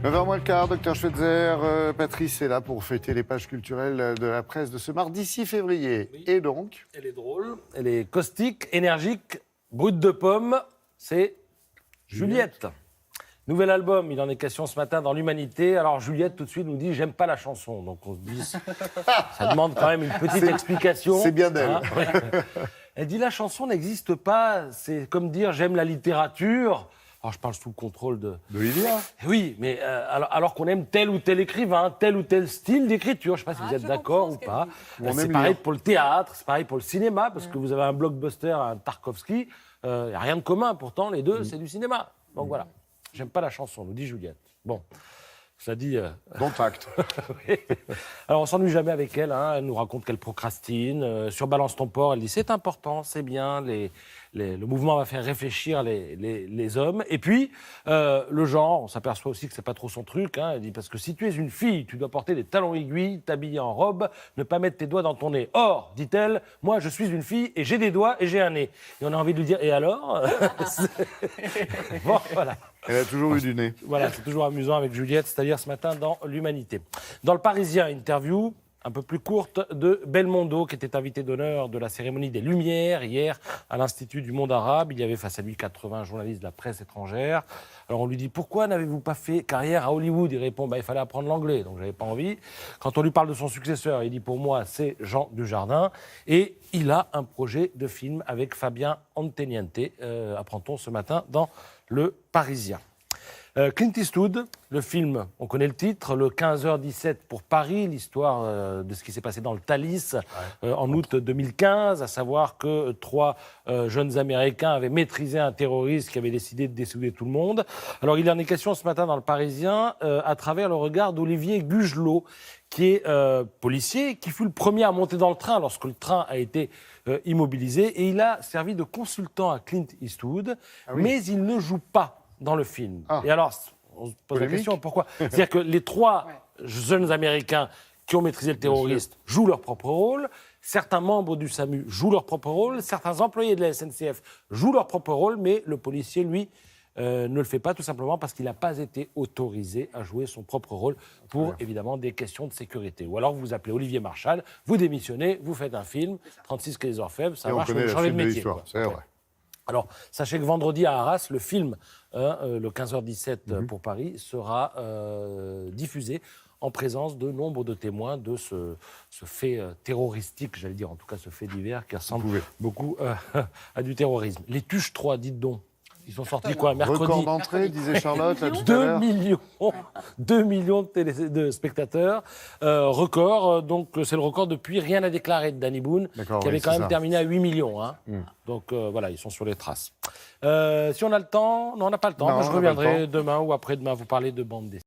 9h moins le quart, docteur Schweitzer, Patrice est là pour fêter les pages culturelles de la presse de ce mardi 6 février. Oui. Et donc Elle est drôle, elle est caustique, énergique, brute de pomme, c'est Juliette. Nouvel album, il en est question ce matin dans l'Humanité. Alors Juliette tout de suite nous dit « j'aime pas la chanson ». Donc on se dit, ça demande quand même une petite explication. C'est bien d'elle. Oui. Elle dit « la chanson n'existe pas, c'est comme dire j'aime la littérature ». Alors je parle sous le contrôle de Olivia. Oui, mais alors qu'on aime tel ou tel écrivain, tel ou tel style d'écriture. Je ne sais pas si vous êtes d'accord ou pas. C'est pareil pour le théâtre, c'est pareil pour le cinéma, parce que vous avez un blockbuster, un Tarkovsky. Il n'y a rien de commun, pourtant, les deux, c'est du cinéma. Donc voilà, j'aime pas la chanson, nous dit Juliette. Bon, ça dit... Bon tact. Oui. Alors, on s'ennuie jamais avec elle. Hein. Elle nous raconte qu'elle procrastine. Sur Balance ton port, elle dit c'est important, c'est bien. Le mouvement va faire réfléchir les hommes. Et puis, le genre, on s'aperçoit aussi que c'est pas trop son truc. Hein. Elle dit parce que si tu es une fille, tu dois porter des talons aiguilles, t'habiller en robe, ne pas mettre tes doigts dans ton nez. Or, dit-elle, moi je suis une fille et j'ai des doigts et j'ai un nez. Et on a envie de lui dire et alors Bon, voilà. Elle a toujours eu du nez. Voilà, c'est toujours amusant avec Juliette, c'est-à-dire ce matin dans l'Humanité. Dans le Parisien, interview un peu plus courte de Belmondo, qui était invité d'honneur de la cérémonie des Lumières hier à l'Institut du monde arabe. Il y avait face à lui 80 journalistes de la presse étrangère. Alors on lui dit « Pourquoi n'avez-vous pas fait carrière à Hollywood ?» Il répond « Il fallait apprendre l'anglais, donc j'avais pas envie. » Quand on lui parle de son successeur, il dit « Pour moi, c'est Jean Dujardin. » Et il a un projet de film avec Fabien Antoniente, apprend-on ce matin dans Le Parisien. Clint Eastwood, le film, on connaît le titre, le 15h17 pour Paris, l'histoire de ce qui s'est passé dans le Thalys en août 2015, à savoir que 3 jeunes Américains avaient maîtrisé un terroriste qui avait décidé de dessouder tout le monde. Alors il en est question ce matin dans Le Parisien à travers le regard d'Olivier Gugelot, qui est policier, qui fut le premier à monter dans le train lorsque le train a été immobilisé, et il a servi de consultant à Clint Eastwood, mais il ne joue pas dans le film. Et alors, on se pose la question, pourquoi ? C'est-à-dire que les 3 jeunes Américains qui ont maîtrisé le terroriste jouent leur propre rôle, certains membres du SAMU jouent leur propre rôle, certains employés de la SNCF jouent leur propre rôle, mais le policier, lui, ne le fait pas tout simplement parce qu'il n'a pas été autorisé à jouer son propre rôle pour, évidemment, des questions de sécurité. Ou alors vous vous appelez Olivier Marchal, vous démissionnez, vous faites un film, 36 Quai des Orfèvres, ça marche, vous changez de métier. C'est vrai. Alors, sachez que vendredi à Arras, le film, le 15h17 pour Paris, sera diffusé en présence de nombre de témoins de ce fait terroristique, j'allais dire, en tout cas ce fait divers qui ressemble beaucoup à du terrorisme. Les Tuches 3, dites donc, ils sont sortis quoi, mercredi ? Record d'entrée, disait Charlotte, là, tout à l'heure. 2 millions de spectateurs. Record, donc c'est le record depuis Rien à déclarer de Danny Boone, qui avait quand même terminé à 8 millions. Hein. Donc voilà, ils sont sur les traces. Si on a le temps, non, on n'a pas le temps. Non, moi, je reviendrai demain ou après-demain vous parler de bande dessinée.